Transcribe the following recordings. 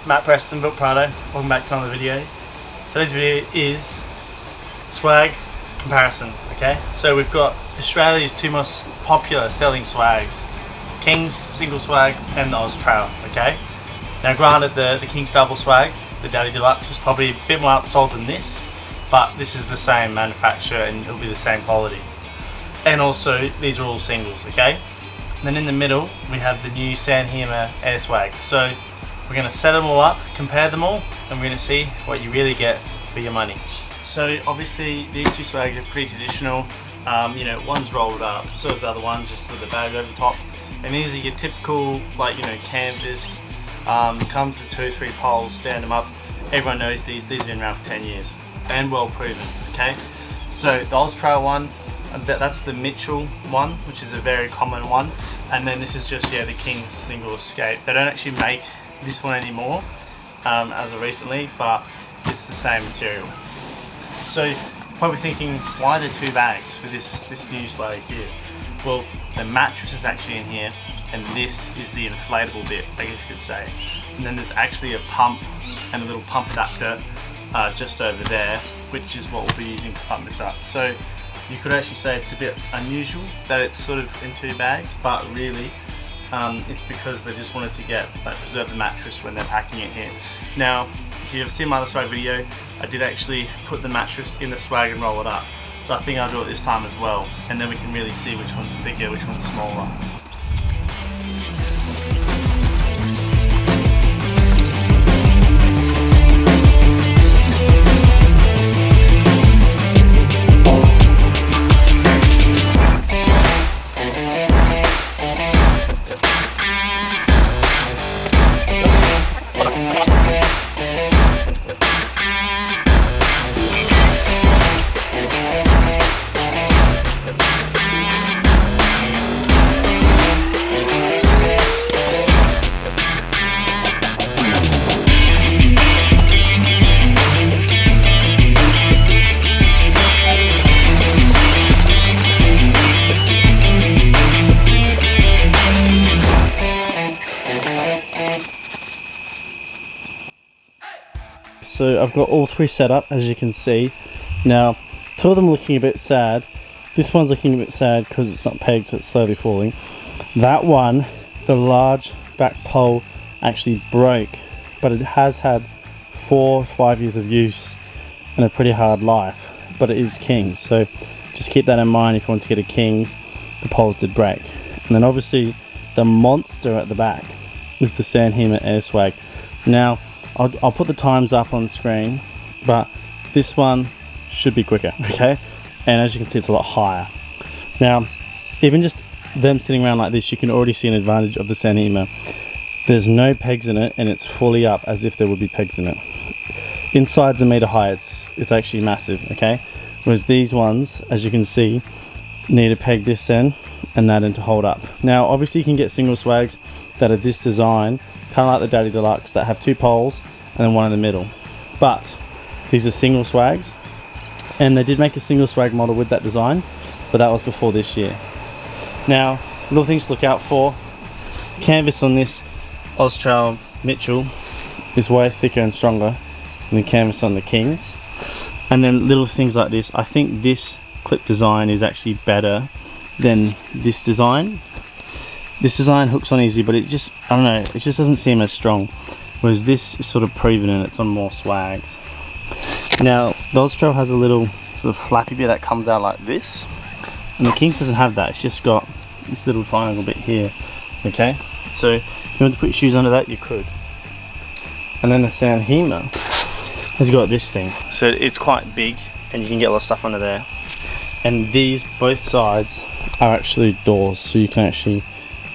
Matt Preston, built Prado. Welcome back to another video. Today's video is swag comparison. Okay, so we've got Australia's two most popular selling swags: Kings single swag and the Oz Trail. Okay, now granted the Kings double swag, the Daddy Deluxe, is probably a bit more outsold than this, but this is the same manufacturer and it'll be the same quality. And also these are all singles. Okay, and then in the middle we have the new Hima Air Swag. So we're going to set them all up, compare them all, and we're going to see what you really get for your money. So obviously these two swags are pretty traditional. You know, one's rolled up, so is the other one, just with the bag over the top. And these are your typical, like, you know, canvas. Comes with 2 or 3 poles, stand them up. Everyone knows these have been around for 10 years and well proven. Okay, so the Oz Trail one, that's the Mitchell one, which is a very common one. And then this is just, yeah, the Kings single escape. They don't actually make this one anymore as of recently, but it's the same material. So you're probably thinking, why the 2 bags for this new swag here? Well, the mattress is actually in here, and this is the inflatable bit, I guess you could say. And then there's actually a pump and a little pump adapter just over there, which is what we'll be using to pump this up. So you could actually say it's a bit unusual that it's sort of in 2 bags, but really it's because they just wanted to preserve the mattress when they're packing it here. Now, if you've seen my other swag video, I did actually put the mattress in the swag and roll it up. So I think I'll do it this time as well, and then we can really see which one's thicker, which one's smaller. So I've got all 3 set up, as you can see. Now, 2 of them are looking a bit sad. This one's looking a bit sad because it's not pegged, so it's slowly falling. That one, the large back pole actually broke, but it has had 4 or 5 years of use and a pretty hard life, but it is Kings, so just keep that in mind if you want to get a Kings. The poles did break. And then obviously the monster at the back is the Hima Air Swag. Now, I'll put the times up on the screen, but this one should be quicker, okay? And as you can see, it's a lot higher. Now, even just them sitting around like this, you can already see an advantage of the Hima. There's no pegs in it, and it's fully up as if there would be pegs in it. Inside's 1 meter high, it's actually massive, okay? Whereas these ones, as you can see, need to peg this end and that end to hold up. Now, obviously you can get single swags that are this design, kind of like the Daddy Deluxe, that have 2 poles and then one in the middle. But these are single swags, and they did make a single swag model with that design, but that was before this year. Now, little things to look out for: the canvas on this Oz Trail Mitchell is way thicker and stronger than the canvas on the Kings. And then little things like this, I think this clip design is actually better than this design. This design hooks on easy, but it just, I don't know, it just doesn't seem as strong. Whereas this is sort of proven and it's on more swags. Now, the Oz Trail has a little sort of flappy bit that comes out like this. And the Kings doesn't have that, it's just got this little triangle bit here, okay? So, if you want to put your shoes under that, you could. And then the Hima has got this thing. So it's quite big, and you can get a lot of stuff under there. And these, both sides, are actually doors, so you can actually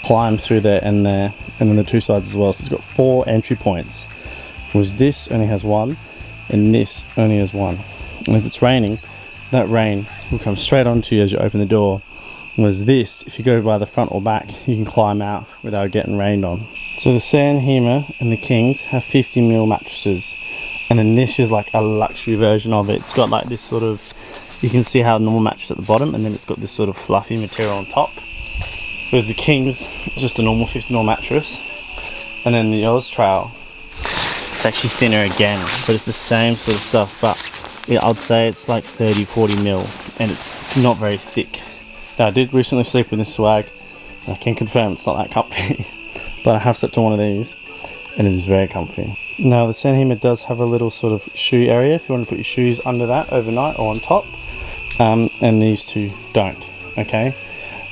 climb through there, and then the 2 sides as well. So it's got 4 entry points, whereas this only has 1 and this only has 1. And if it's raining, that rain will come straight onto you as you open the door, whereas this, if you go by the front or back, you can climb out without getting rained on. So the Hima and the Kings have 50mm mattresses, and then this is like a luxury version of it. It's got like this sort of, you can see how normal mattress at the bottom, and then it's got this sort of fluffy material on top. Whereas the Kings is just a normal 50mm mattress, and then the Oz Trail it's actually thinner again, but it's the same sort of stuff, but yeah, I'd say it's like 30-40 mil, and it's not very thick. Now I did recently sleep with this swag, and I can confirm it's not that comfy, but I have slept on one of these, and it is very comfy. Now the Sand Hima does have a little sort of shoe area if you want to put your shoes under that overnight or on top, and these two don't. Okay,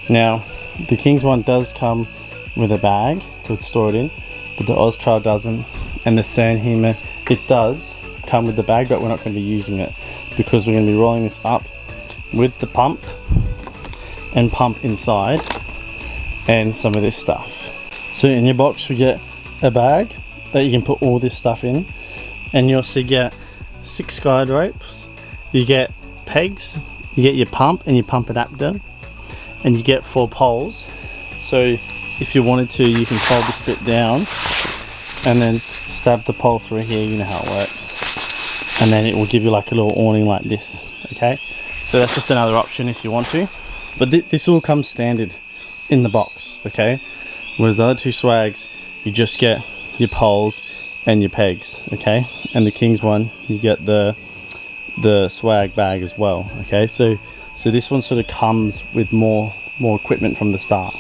now the King's one does come with a bag to store it in, but the Oz Trail doesn't, and the Sand Hima, it does come with the bag, but we're not going to be using it because we're going to be rolling this up with the pump and pump inside and some of this stuff. So in your box you get a bag that you can put all this stuff in, and you also get 6 guide ropes, you get pegs, you get your pump and your pump adapter, and you get 4 poles. So if you wanted to, you can fold this bit down and then stab the pole through here, you know how it works, and then it will give you like a little awning like this. Okay, so that's just another option if you want to, but this all comes standard in the box. Okay, whereas the other 2 swags, you just get your poles and your pegs. Okay, and the King's one, you get the swag bag as well. Okay, so this one sort of comes with more equipment from the start.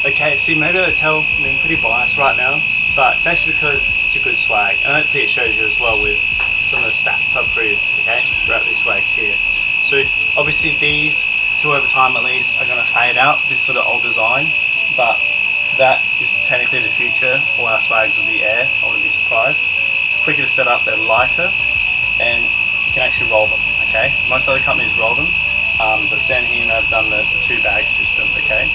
Okay, see, maybe I tell I'm being pretty biased right now, but it's actually because it's a good swag. I don't think it shows you as well with some of the stats I've proved, okay, throughout these swags here. So obviously these 2 over time at least are going to fade out, this sort of old design, but that is technically the future. All our swags will be air, I wouldn't be surprised. Quicker to set up, they're lighter, and you can actually roll them. Okay, most other companies roll them, but Sand Hima have done the 2 bag system. Okay,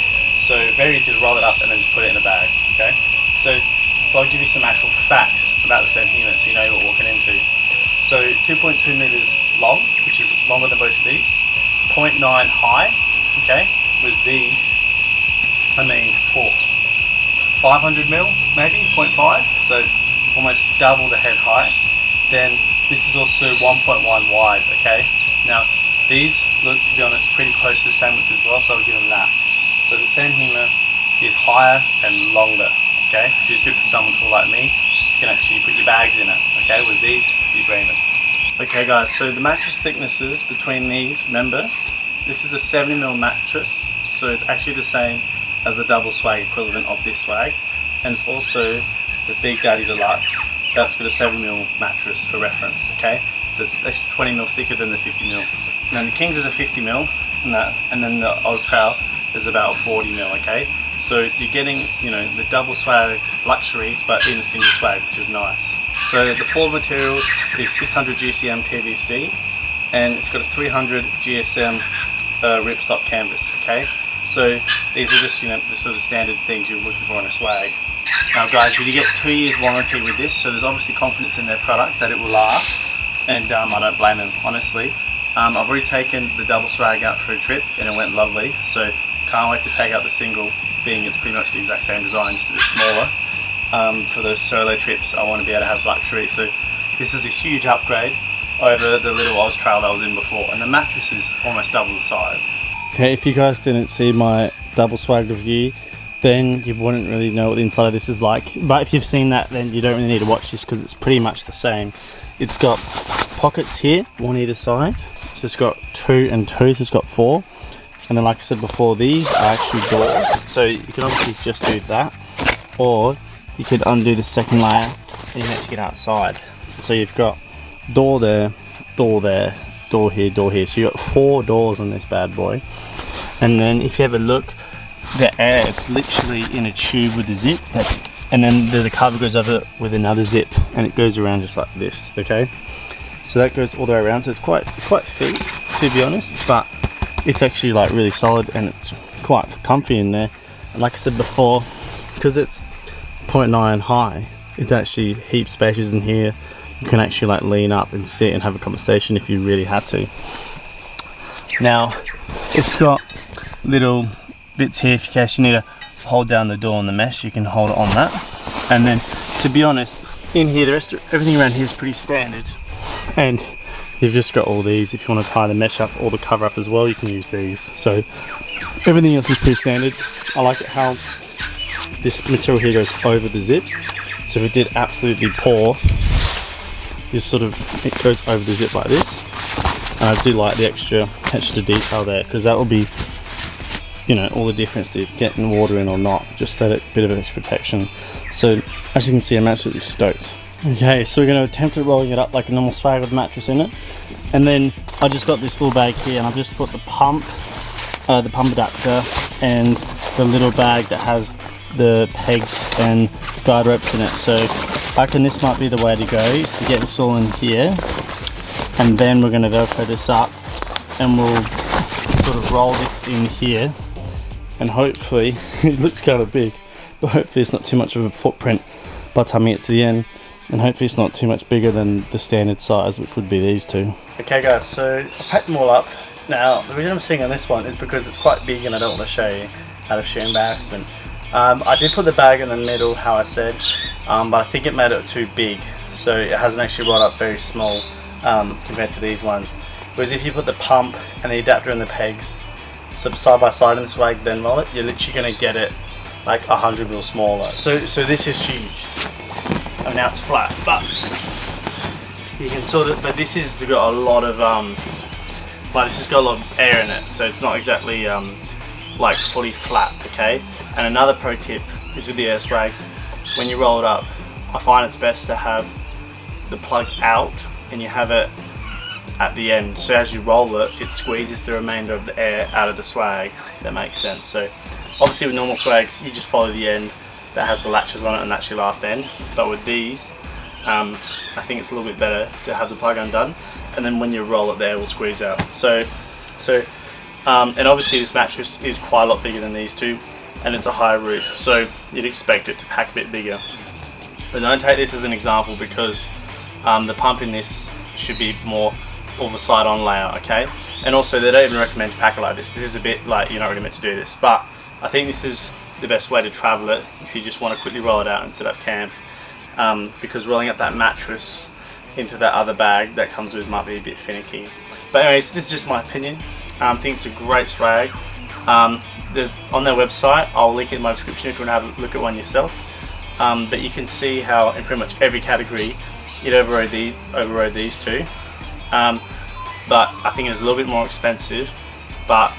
so very easy to roll it up and then just put it in a bag. Okay, so if I'll give you some actual facts about the Sand Hima so you know what you're walking into. So 2.2 meters long, which is longer than both of these, 0.9 high, okay, was these, I mean, 500 mil maybe, 0.5, so almost double the head height. Then this is also 1.1 wide. Okay, now these look, to be honest, pretty close to the same width as well, so I'll give them that. So the Sand Hima is higher and longer, okay, which is good for someone tall like me. You can actually put your bags in it. Okay, with these, you're dreaming. Okay guys, so the mattress thicknesses between these, remember, this is a 70mm mattress, so it's actually the same as the double swag equivalent of this swag, and it's also the Big Daddy Deluxe. That's got a 70mm mattress for reference. Okay, so it's actually 20mm thicker than the 50mm. And then the King's is a 50mm, and then the Oz Trail is about 40mm. Okay, so you're getting, you know, the double swag luxuries, but in a single swag, which is nice. So the floor material is 600 GCM PVC, and it's got a 300 GSM ripstop canvas. Okay, so these are just, you know, the sort of standard things you're looking for in a swag. Now guys, you get 2 years warranty with this, so there's obviously confidence in their product that it will last, and I don't blame them, honestly. I've already taken the double swag out for a trip and it went lovely, so can't wait to take out the single, being it's pretty much the exact same design, just a bit smaller. For those solo trips I want to be able to have luxury, so this is a huge upgrade over the little Oz Trail that I was in before, and the mattress is almost double the size. Okay, if you guys didn't see my double swag review, then you wouldn't really know what the inside of this is like, but if you've seen that, then you don't really need to watch this because it's pretty much the same. It's got pockets here, 1 either side, so it's got 2 and 2, so it's got 4, and then like I said before, these are actually doors, so you can obviously just do that, or you could undo the second layer and you can actually get outside. So you've got door there, door there, door here, door here, so you've got 4 doors on this bad boy. And then if you have a look, the air, it's literally in a tube with a zip, and then there's a cover goes over it with another zip, and it goes around just like this. Okay, so that goes all the way around, so it's quite thick, to be honest, but it's actually like really solid and it's quite comfy in there. And like I said before, because it's 0.9 high, it's actually heaps spacious in here. You can actually like lean up and sit and have a conversation if you really had to. Now it's got little bits here if you case you need to hold down the door on the mesh, you can hold it on that. And then, to be honest, in here the rest of everything around here is pretty standard, and you've just got all these. If you want to tie the mesh up or the cover up as well, you can use these. So everything else is pretty standard. I like it how this material here goes over the zip, So if it did absolutely pour, you sort of, it goes over the zip like this. And I do like the extra detail there, because that will be, you know, all the difference to getting water in or not. Just that bit of extra protection. So as you can see, I'm absolutely stoked. Okay, so we're going to attempt at rolling it up like a normal swag with a mattress in it. And then I just got this little bag here, and I've just put the pump adapter and the little bag that has the pegs and guide ropes in it. So I reckon this might be the way to go, to get this all in here, and then we're going to Velcro this up, and we'll sort of roll this in here, and hopefully it looks kind of big, but hopefully it's not too much of a footprint by the time we get to the end, and hopefully it's not too much bigger than the standard size, which would be these two. Okay guys, so I packed them all up. Now the reason I'm sitting on this one is because it's quite big and I don't want to show you out of sheer embarrassment. I did put the bag in the middle, how I said, but I think it made it too big, so it hasn't actually rolled up very small compared to these ones. Whereas if you put the pump and the adapter and the pegs side by side in the swag, then roll it, you're literally going to get it like 100 mil smaller. So this is huge. I mean, now it's flat, but you can sort of, but this has got a lot of this has got a lot of air in it, so it's not exactly like fully flat. Okay. And another pro tip is with the air swags, when you roll it up, I find it's best to have the plug out and you have it at the end, so as you roll it, it squeezes the remainder of the air out of the swag, if that makes sense. So obviously with normal swags, you just follow the end that has the latches on it, and that's your last end. But with these, I think it's a little bit better to have the plug undone, and then when you roll it, there will squeeze out. And obviously this mattress is quite a lot bigger than these two, and it's a higher roof, so you'd expect it to pack a bit bigger. But don't take this as an example, because the pump in this should be more of a side-on layer, okay? And also they don't even recommend to pack it like this. This is a bit like you're not really meant to do this, but I think this is the best way to travel it if you just want to quickly roll it out and set up camp, because rolling up that mattress into that other bag that comes with might be a bit finicky. But anyways, this is just my opinion. I think it's a great swag. On their website, I'll link it in my description if you want to have a look at one yourself. But you can see how in pretty much every category it overrode these two. But I think it's a little bit more expensive, but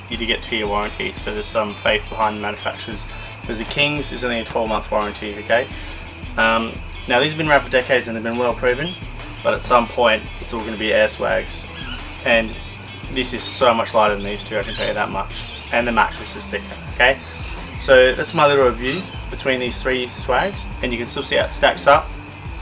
you do get 2-year warranty, so there's some faith behind the manufacturers. Because the Kings is only a 12-month warranty, okay? Now these have been around for decades and they've been well proven, but at some point it's all going to be air swags, and this is so much lighter than these two, I can tell you that much, and the mattress is thicker, okay? So that's my little review between these three swags, and you can still see how it stacks up.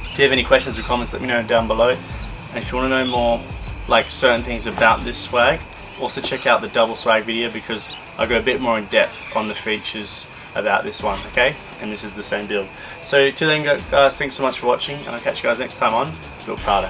If you have any questions or comments, let me know down below. And if you want to know more, like certain things about this swag, also check out the double swag video, because I go a bit more in depth on the features about this one, okay? And this is the same build. So till then guys, thanks so much for watching, and I'll catch you guys next time on Build Prado.